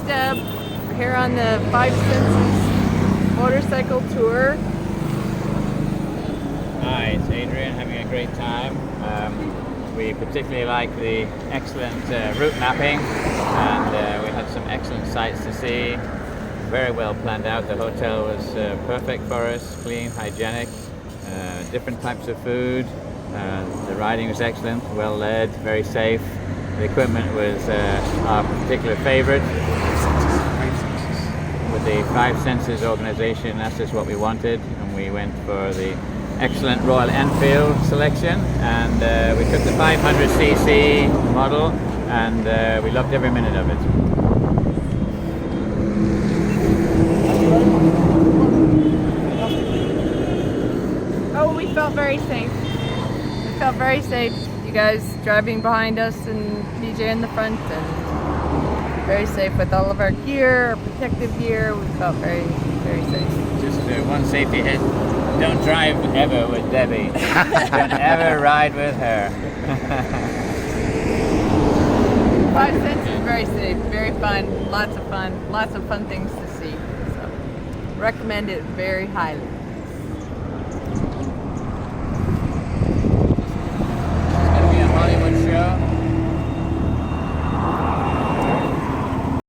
Deb. We're here on the Five Senses motorcycle tour. Hi, it's Adrian, having a great time. We particularly like the excellent route mapping, and we had some excellent sights to see. Very well planned out. The hotel was perfect for us, clean, hygienic, different types of food. The riding was excellent, well led, very safe. The equipment was our particular favorite. With the Five Senses organization, that's just what we wanted, and we went for the excellent Royal Enfield selection, and we took the 500cc model, and we loved every minute of it. Oh, we felt very safe. We felt very safe. You guys driving behind us and DJ in the front, and very safe with all of our gear, our protective gear. We felt very, very safe. Just one safety hit. Don't drive ever with Debbie. Don't ever ride with her. Five Senses is very safe, very fun, lots of fun things to see. So recommend it very highly.